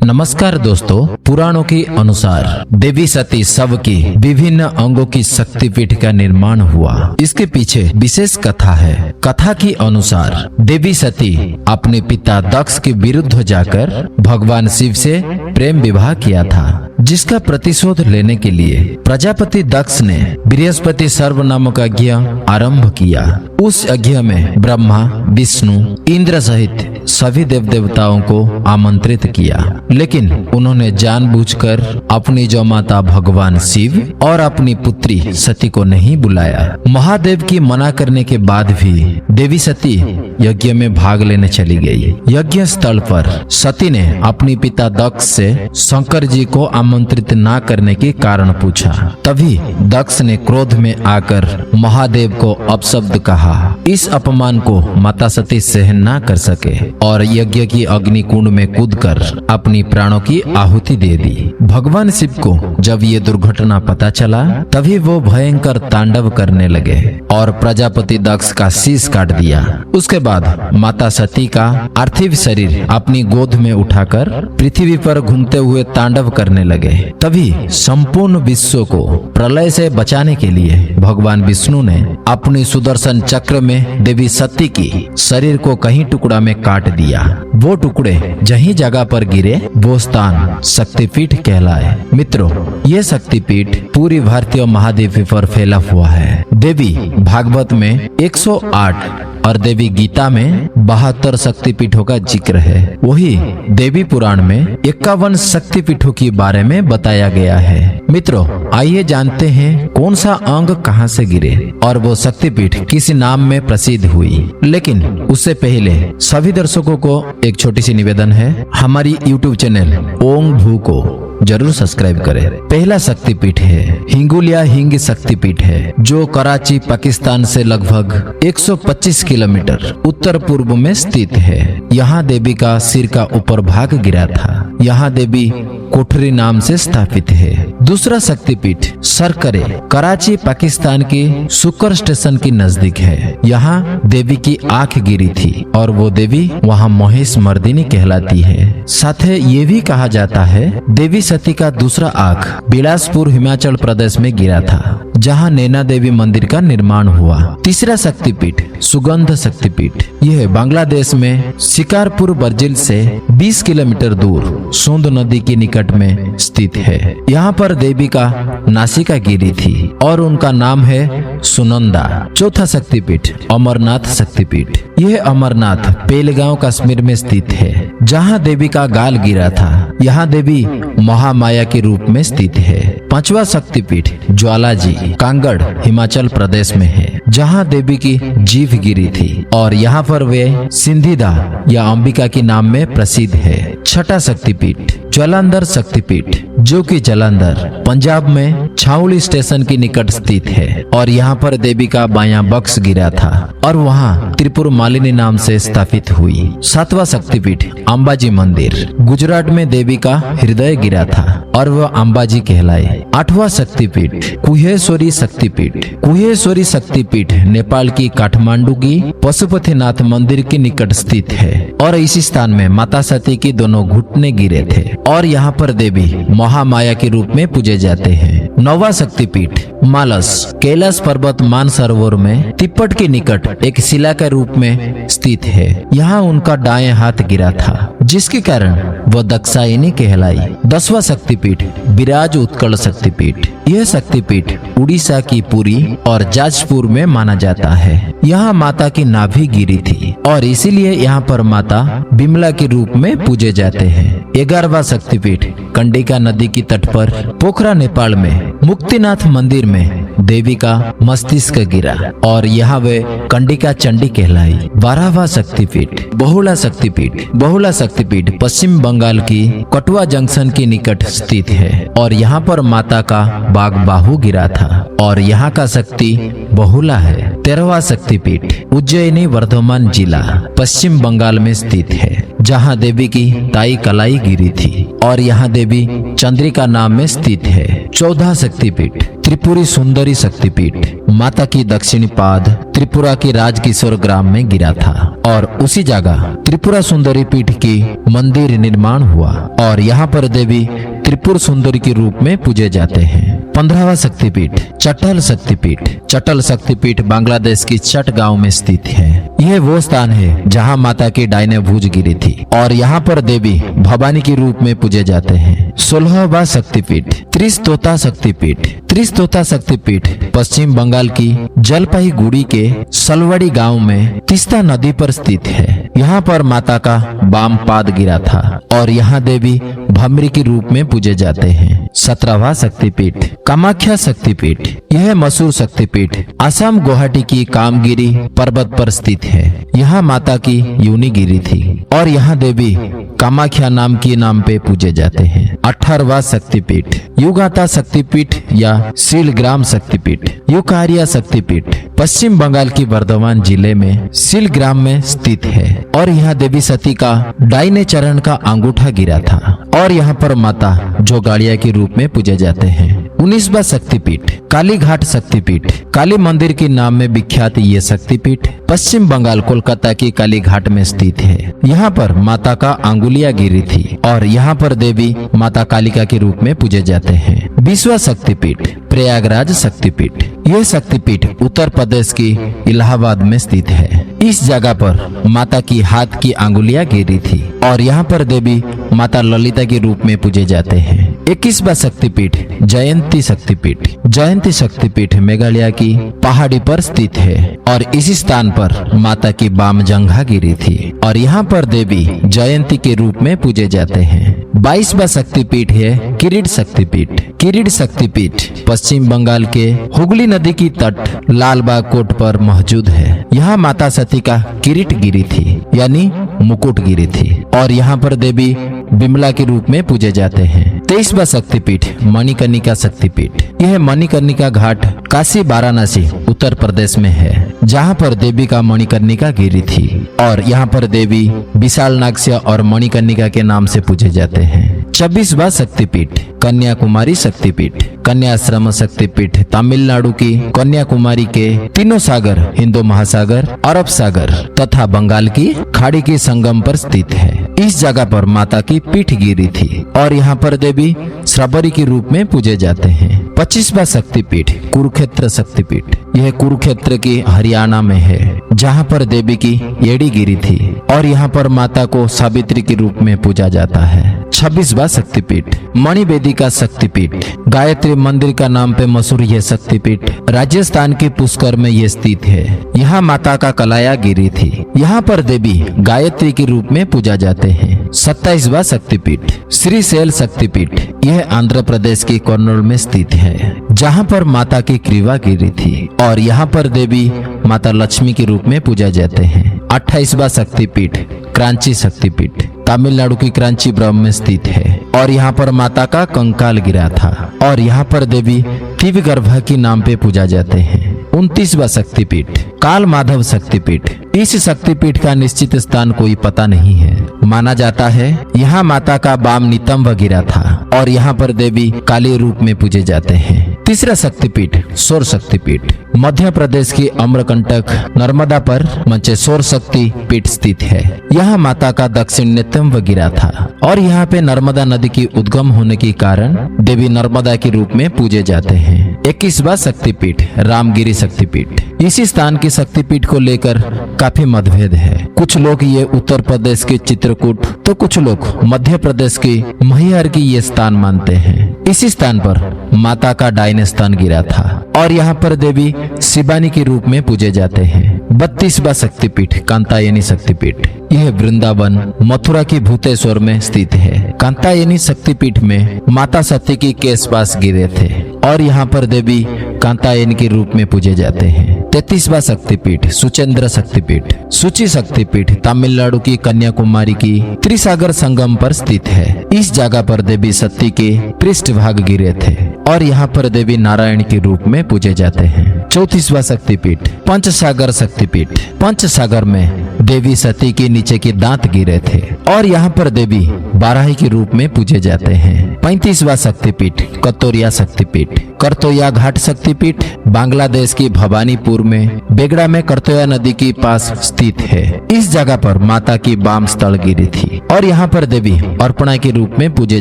नमस्कार दोस्तों, पुराणों के अनुसार देवी सती शव की विभिन्न अंगों की शक्तिपीठ का निर्माण हुआ। इसके पीछे विशेष कथा है। कथा के अनुसार देवी सती अपने पिता दक्ष के विरुद्ध जाकर भगवान शिव से प्रेम विवाह किया था, जिसका प्रतिशोध लेने के लिए प्रजापति दक्ष ने बृहस्पति सर्व नामक यज्ञ आरंभ किया। उस यज्ञ में ब्रह्मा, विष्णु, इंद्र सहित सभी देव देवताओं को आमंत्रित किया, लेकिन उन्होंने जानबूझकर अपनी जो माता भगवान शिव और अपनी पुत्री सती को नहीं बुलाया। महादेव की मना करने के बाद भी देवी सती यज्ञ में भाग लेने चली गई। यज्ञ स्थल पर सती ने अपनी पिता दक्ष से शंकर जी को आमंत्रित न करने के कारण पूछा। तभी दक्ष ने क्रोध में आकर महादेव को अपशब्द कहा। इस अपमान को माता सती सहन न कर सके और यज्ञ की अग्नि कुंड में कूदकर अपनी प्राणों की आहुति दे दी। भगवान शिव को जब ये दुर्घटना पता चला, तभी वो भयंकर तांडव करने लगे और प्रजापति दक्ष का शीश काट दिया। उसके बाद माता सती का पार्थिव शरीर अपनी गोद में उठाकर पृथ्वी पर घूमते हुए तांडव करने लगे। तभी संपूर्ण विश्व को प्रलय से बचाने के लिए भगवान विष्णु ने अपनी सुदर्शन चक्र में देवी सती की शरीर को कहीं टुकड़ा में काट दिया। वो टुकड़े जहीं जगह पर गिरे वो स्थान शक्तिपीठ कहलाए। मित्रों, ये शक्तिपीठ पूरी भारतीय महाद्वीप पर फैला हुआ है। देवी भागवत में 108 और देवी गीता में 72 शक्तिपीठों का जिक्र है। वही देवी पुराण में 51 शक्तिपीठों के बारे में बताया गया है। मित्रों, आइए जानते हैं कौन सा अंग कहां से गिरे और वो शक्तिपीठ किस नाम में प्रसिद्ध हुई। लेकिन उससे पहले सभी दर्शकों को एक छोटी सी निवेदन है, हमारी YouTube चैनल ओम भू को जरूर सब्सक्राइब करें। पहला शक्तिपीठ है हिंगोलिया हिंग शक्तिपीठ है, जो कराची पाकिस्तान से लगभग 125 किलोमीटर उत्तर पूर्व में स्थित है। यहाँ देवी का सिर का ऊपर भाग गिरा था। यहाँ देवी कोठरी नाम से स्थापित है। दूसरा शक्तिपीठ सरकरे कराची पाकिस्तान के सुकर स्टेशन के नजदीक है। यहाँ देवी की आंख गिरी थी और वो देवी वहाँ महेश मर्दिनी कहलाती है। साथ ही ये भी कहा जाता है देवी सती का दूसरा आंख बिलासपुर हिमाचल प्रदेश में गिरा था, जहाँ नैना देवी मंदिर का निर्माण हुआ। तीसरा शक्तिपीठ सुगंध शक्तिपीठ, यह बांग्लादेश में शिकारपुर बर्जिल से 20 किलोमीटर दूर सोंद नदी के निकट में स्थित है। यहाँ पर देवी का नासिका गिरी थी और उनका नाम है सुनंदा। चौथा शक्तिपीठ अमरनाथ शक्तिपीठ, यह अमरनाथ पेलगांव कश्मीर में स्थित है, जहाँ देवी का गाल गिरा था। यहाँ देवी महामाया के रूप में स्थित है। पांचवा शक्तिपीठ ज्वालाजी कांगड़ हिमाचल प्रदेश में है, जहाँ देवी की जीभ गिरी थी और यहाँ पर वे सिंधिदा या अंबिका के नाम में प्रसिद्ध है। छठा शक्तिपीठ जालंधर शक्तिपीठ, जो कि जालंधर पंजाब में छाउली स्टेशन के निकट स्थित है और यहाँ पर देवी का बायां बक्स गिरा था और वहाँ त्रिपुर मालिनी नाम से स्थापित हुई। सातवां शक्तिपीठ अंबाजी मंदिर, गुजरात में देवी का हृदय गिरा था और वह अंबाजी कहलाए। आठवां शक्तिपीठ कुहेश्वरी शक्तिपीठ, कुहेश्वरी शक्तिपीठ नेपाल की काठमांडू की पशुपतिनाथ मंदिर के निकट स्थित है और इसी स्थान में माता सती की दोनों घुटने गिरे थे और यहाँ पर देवी महामाया के रूप में पूजे जाते हैं। नौवां शक्तिपीठ मालस, कैलाश पर्वत मानसरोवर में तिब्बत के निकट एक शिला के रूप में स्थित है। यहाँ उनका दाएं हाथ गिरा था, जिसके कारण वह दक्षायनी कहलाई। 10वां शक्तिपीठ विराज उत्कल शक्तिपीठ, यह शक्तिपीठ उड़ीसा की पुरी और जाजपुर में माना जाता है। यहाँ माता की नाभि गिरी थी और इसीलिए यहाँ पर माता बिमला के रूप में पूजे जाते हैं। 11वां शक्तिपीठ कंडिका नदी की तट पर पोखरा नेपाल में मुक्तिनाथ मंदिर में देवी का मस्तिष्क गिरा और यहाँ वे कंडिका चंडी कहलाई। 12वां शक्तिपीठ बहुला शक्तिपीठ, बहुला शक्तिपीठ पश्चिम बंगाल की कटुआ जंक्शन के निकट स्थित है और यहाँ पर माता का बाग बाहु गिरा था और यहाँ का शक्ति बहुला है। 13वां शक्तिपीठ उज्जैनी वर्धमान जिला पश्चिम बंगाल में स्थित है, जहाँ देवी की ताई कलाई गिरी थी और यहाँ देवी चंद्रिका नाम में स्थित है। 14 शक्तिपीठ। त्रिपुरी सुंदरी शक्तिपीठ। माता की दक्षिणी पाद त्रिपुरा के राजकिशोर ग्राम में गिरा था और उसी जगह त्रिपुरा सुंदरी पीठ की मंदिर निर्माण हुआ और यहाँ पर देवी त्रिपुर सुंदरी के रूप में पूजे जाते हैं। 15वां शक्तिपीठ चटल शक्तिपीठ। चटल शक्तिपीठ बांग्लादेश की चट गांव में स्थित है। यह वो स्थान है जहां माता की डाइने भुज गिरी थी और यहाँ पर देवी भवानी के रूप में पूजे जाते हैं। 16वां शक्तिपीठ त्रिस्तोता शक्तिपीठ। त्रिस्तोता शक्तिपीठ पश्चिम बंगाल की जलपाईगुड़ी के सलवड़ी गांव में तीस्ता नदी पर स्थित है। यहाँ पर माता का वाम पाद गिरा था और यहाँ देवी भमरी के रूप में पूजे जाते हैं। 17वां शक्तिपीठ कामाख्या शक्तिपीठ। यह मशहूर शक्तिपीठ असम गुवाहाटी की कामगिरी पर्वत पर स्थित है। यहाँ माता की योनि गिरी थी और यहाँ देवी कामाख्या नाम के नाम पे पूजे जाते हैं। 18वां शक्तिपीठ युगाता शक्तिपीठ या सिलग्राम शक्तिपीठ। युकारिया शक्तिपीठ पश्चिम बंगाल की बर्धमान जिले में सिलग्राम में स्थित है और यहाँ देवी सती का दाहिने चरण का अंगूठा गिरा था और यहाँ पर माता जोगाड़िया के रूप में पूजे जाते हैं। 19वां शक्तिपीठ कालीघाट शक्तिपीठ। काली मंदिर के नाम में विख्यात ये शक्तिपीठ पश्चिम बंगाल कोलकाता की कालीघाट में स्थित है। यहाँ पर माता का अंगुलियां गिरी थी और यहाँ पर देवी माता कालिका के रूप में पूजे जाते हैं। 20वां शक्तिपीठ प्रयागराज शक्तिपीठ। यह शक्तिपीठ उत्तर प्रदेश की इलाहाबाद में स्थित है। इस जगह पर माता की हाथ की अंगुलियां गिरी थी और यहाँ पर देवी माता ललिता के रूप में पूजे जाते हैं। 21वां शक्तिपीठ जयंती शक्तिपीठ। जयंती शक्तिपीठ मेघालय की पहाड़ी पर स्थित है और इसी स्थान पर माता की वाम जंघा गिरी थी और यहाँ पर देवी जयंती के रूप में पूजे जाते हैं। 22वां शक्तिपीठ है किरीट शक्तिपीठ। किरीट शक्तिपीठ पश्चिम बंगाल के हुगली नदी की तट लालबाग कोट पर मौजूद है। यहाँ माता सती का किरीट गिरी थी यानी मुकुट गिरी थी और यहाँ पर देवी बिमला के रूप में पूजे जाते हैं। 23वां शक्तिपीठ मणिकर्णिका शक्तिपीठ। यह मणिकर्णिका घाट काशी वाराणसी उत्तर प्रदेश में है जहाँ पर देवी का मणिकर्णिका गिरी थी और यहाँ पर देवी विशाल नागस्य और मणिकर्णिका के नाम से पूजे जाते हैं। 26वां शक्तिपीठ कन्याकुमारी शक्तिपीठ। कन्याश्रम शक्तिपीठ तमिलनाडु की कन्याकुमारी के तीनों सागर हिंदू महासागर अरब सागर तथा बंगाल की खाड़ी के संगम पर स्थित है। इस जगह पर माता की पीठ गिरी थी और यहाँ पर देवी श्रबरी के रूप में पूजे जाते हैं। 25वां शक्तिपीठ कुरुक्षेत्र शक्तिपीठ। यह कुरुक्षेत्र की हरियाणा में है जहाँ पर देवी की एड़ी गिरी थी और यहाँ पर माता को सावित्री के रूप में पूजा जाता है। 26वां शक्तिपीठ मणिवेदिका शक्तिपीठ। गायत्री मंदिर का नाम पे मशहूर यह शक्तिपीठ राजस्थान के पुष्कर में यह स्थित है। यहाँ माता का कलाया गिरी थी। यहाँ पर देवी गायत्री के रूप में पूजा जाते हैं। 27वां शक्तिपीठ श्रीशैल शक्तिपीठ। यह आंध्र प्रदेश के कर्नूल में स्थित है जहाँ पर माता की ग्रीवा गिरी थी और यहाँ पर देवी माता लक्ष्मी के रूप में पूजा जाते हैं। 28वां शक्तिपीठ क्रांची शक्तिपीठ तमिलनाडु की क्रांची ब्रह्म में स्थित है और यहाँ पर माता का कंकाल गिरा था और यहाँ पर देवी दिव्यगर्भा के नाम पे पूजा जाते हैं। 29वां शक्तिपीठ काल माधव शक्तिपीठ। इस शक्तिपीठ का निश्चित स्थान कोई पता नहीं है। माना जाता है यहाँ माता का वाम नितंब गिरा था और यहाँ पर देवी काली रूप में पूजे जाते हैं। तीसरा शक्तिपीठ सौर शक्तिपीठ मध्य प्रदेश की अम्रकंटक नर्मदा पर मंचेश्वर शक्ति पीठ स्थित है। यहाँ माता का दक्षिण नितंब गिरा था और यहाँ पे नर्मदा नदी की उद्गम होने के कारण देवी नर्मदा के रूप में पूजे जाते हैं। 21वां शक्तिपीठ रामगिरी शक्तिपीठ। इसी स्थान के शक्तिपीठ को लेकर काफी मतभेद है। कुछ लोग ये उत्तर प्रदेश के चित्रकूट तो कुछ लोग मध्य प्रदेश के मैहर की ये स्थान मानते हैं। इसी स्थान पर माता का दाहिने स्तन गिरा था और यहाँ पर देवी शिवानी के रूप में पूजे जाते हैं। 32वां शक्तिपीठ कांतायनी शक्तिपीठ। यह वृंदावन मथुरा की भूतेश्वर में स्थित है। कांतायनी शक्तिपीठ में माता सती की केश पास गिरे थे और यहाँ पर देवी कांतायनी के रूप में पूजे जाते हैं। 33वां शक्तिपीठ सुचेंद्र शक्तिपीठ। सूची शक्तिपीठ तमिलनाडु की कन्याकुमारी की त्रिसागर संगम पर स्थित है। इस जगह पर देवी सती के पृष्ठभाग गिरे थे और यहाँ पर देवी नारायण के रूप में पूजे जाते हैं। 34वां शक्तिपीठ पंचसागर शक्तिपीठ। पंचसागर में देवी सती के नीचे के दांत गिरे थे और यहाँ पर देवी बाराही के रूप में पूजे जाते हैं। 35वां शक्तिपीठ कतोरिया शक्तिपीठ। करतोया घाट शक्तिपीठ बांग्लादेश की भवानीपुर में बेगड़ा में करतोया नदी के पास स्थित है। इस जगह पर माता की वाम स्थल गिरी थी और यहाँ पर देवी अर्पणा के रूप में पूजे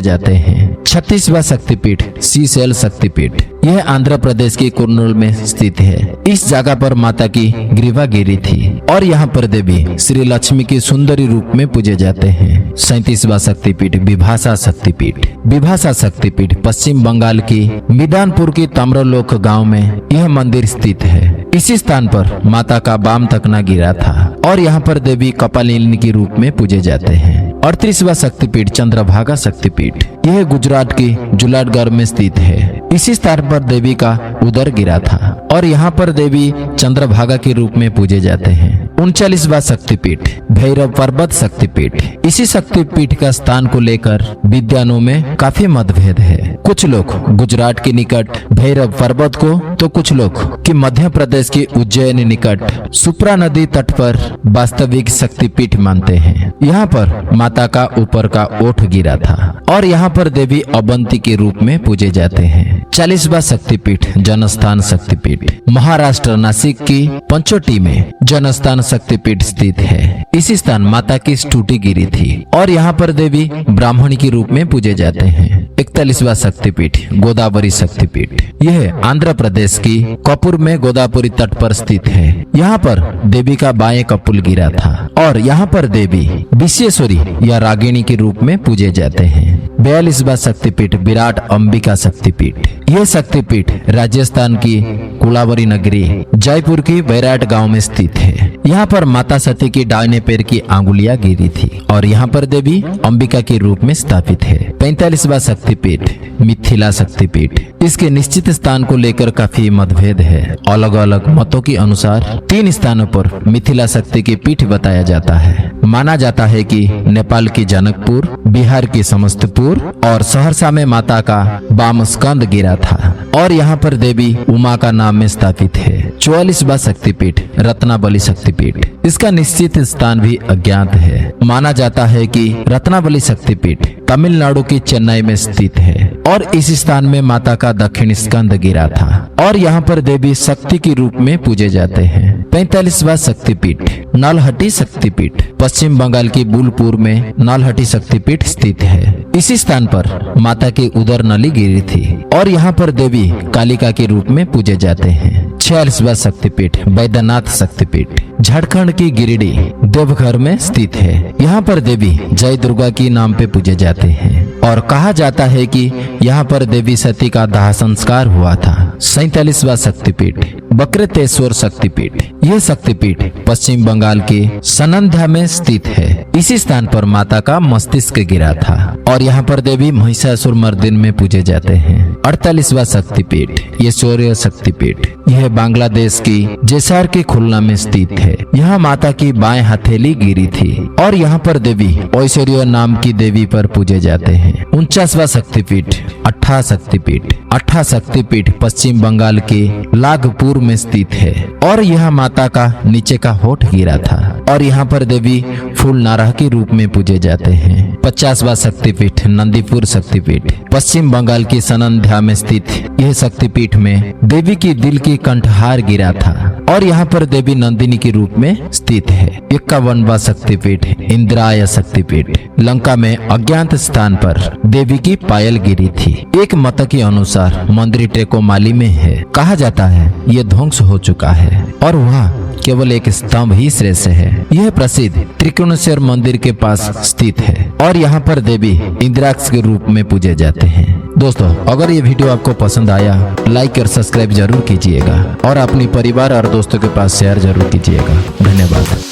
जाते हैं। 36वां शक्तिपीठ श्रीशैल शक्तिपीठ। यह आंध्र प्रदेश के कुर्नूल में स्थित है। इस जगह पर माता की ग्रीवा गिरी थी और यहाँ पर देवी श्री लक्ष्मी के सुंदरी रूप में पूजे जाते हैं। 37वां शक्तिपीठ विभाषा शक्तिपीठ। विभाषा शक्तिपीठ पश्चिम बंगाल की मिदानपुर के ताम्रलोक गांव में यह मंदिर स्थित है। इसी स्थान पर माता का वाम तकना गिरा था और यहाँ पर देवी कपालिनी के रूप में पूजे जाते हैं। 38वां शक्तिपीठ चंद्रभागा शक्तिपीठ। यह गुजरात की जुनागढ़ में स्थित है। इसी स्थान पर देवी का उदर गिरा था और यहाँ पर देवी चंद्रभागा के रूप में पूजे जाते हैं। 39वां शक्तिपीठ भैरव पर्वत शक्तिपीठ। इसी शक्तिपीठ का स्थान को लेकर विद्वानों में काफी मतभेद है। कुछ लोग गुजरात के निकट भैरव पर्वत को तो कुछ लोग कि मध्य प्रदेश के उज्जैन निकट सुप्रा नदी तट पर वास्तविक शक्तिपीठ मानते हैं। यहाँ पर माता का ऊपर का ओठ गिरा था और यहाँ पर देवी अवंती के रूप में पूजे जाते हैं। 40वां शक्तिपीठ जनस्थान शक्तिपीठ। महाराष्ट्र नासिक की पंचोटी में जनस्थान शक्तिपीठ स्थित है। इसी स्थान माता की स्तुति गिरी थी और यहाँ पर देवी ब्राह्मणी के रूप में पूजे जाते हैं। 41वां शक्तिपीठ गोदावरी शक्तिपीठ। यह आंध्र प्रदेश की कपूर में गोदावरी तट पर स्थित है। यहाँ पर देवी का बाएं कपुल गिरा था और यहाँ पर देवी विश्वेश्वरी या रागिणी के रूप में पूजे जाते हैं। 42वां शक्तिपीठ विराट अंबिका शक्तिपीठ। यह शक्तिपीठ राजस्थान की कुलावरी नगरी जयपुर की बैराट गांव में स्थित है। यहाँ पर माता सती की दाहिने पैर की आंगुलियां गिरी थी और यहाँ पर देवी अंबिका के रूप में स्थापित है। 45वां शक्तिपीठ मिथिला शक्तिपीठ। इसके निश्चित स्थान को लेकर काफी मतभेद है। अलग अलग मतों के अनुसार 3 स्थानों पर मिथिला शक्ति की पीठ बताया जाता है। माना जाता है कि नेपाल की जनकपुर, बिहार की समस्तीपुर और सहरसा में माता का वाम स्कंद गिरा था और यहाँ पर देवी उमा का नाम में स्थापित है। 44वां शक्तिपीठ रत्नाबली शक्तिपीठ। इसका निश्चित स्थान भी अज्ञात है। माना जाता है कि रत्नाबली शक्तिपीठ तमिलनाडु की चेन्नई में स्थित है और इस स्थान में माता का दक्षिण स्कंद गिरा था और यहाँ पर देवी शक्ति के रूप में पूजे जाते हैं। 45वां शक्तिपीठ नलहटी शक्तिपीठ। पश्चिम बंगाल की बुलपुर में नलहटी शक्तिपीठ स्थित है। इसी स्थान पर माता की उदर नली गिरी थी और यहाँ पर देवी कालिका के रूप में पूजे जाते हैं। 46वां शक्तिपीठ बैद्यनाथ शक्तिपीठ। झारखंड की गिरिडीह देवघर में स्थित है। यहाँ पर देवी जय दुर्गा की नाम पे पूजे जाते हैं और कहा जाता है कि यहाँ पर देवी सती का दाह संस्कार हुआ था। 47वां शक्तिपीठ बक्रतेश्वर शक्तिपीठ। यह शक्तिपीठ पश्चिम बंगाल के सनंध्या में स्थित है। इसी स्थान पर माता का मस्तिष्क गिरा था और यहाँ पर देवी महिषासुर मर्दिनी में पूजे जाते हैं। 48वां शक्तिपीठ येश्वरीय शक्तिपीठ। यह बांग्लादेश की जेसार के खुलना में स्थित है। यहाँ माता की बाएं हथेली गिरी थी और यहाँ पर देवी ऐश्वर्य नाम की देवी पर पूजे जाते हैं। 49वां शक्तिपीठ अट्ठा शक्तिपीठ। अट्ठा शक्तिपीठ पश्चिम बंगाल के लागपुर में स्थित है और यह माता का नीचे का होठ गिरा था और यहाँ पर देवी फूल नारह के रूप में पूजे जाते हैं। 50वां शक्तिपीठ नंदीपुर शक्तिपीठ। पश्चिम बंगाल की सनंध्या में स्थित यह शक्तिपीठ में देवी की दिल की कंठहार गिरा था और यहाँ पर देवी नंदिनी के रूप में स्थित है। 51वां शक्तिपीठ इंद्राय शक्तिपीठ। लंका में अज्ञात स्थान पर देवी की पायल गिरी थी। एक मत के अनुसार मंदिर टेकोमाली में है। कहा जाता है ये ध्वंस हो चुका है और वहाँ केवल एक स्तंभ ही शेष है। यह प्रसिद्ध त्रिकोणेश्वर मंदिर के पास स्थित है और यहाँ पर देवी इंद्राक्ष के रूप में पूजे जाते हैं। दोस्तों, अगर ये वीडियो आपको पसंद आया लाइक और सब्सक्राइब जरूर कीजिएगा और अपने परिवार और दोस्तों के पास शेयर जरूर कीजिएगा। धन्यवाद।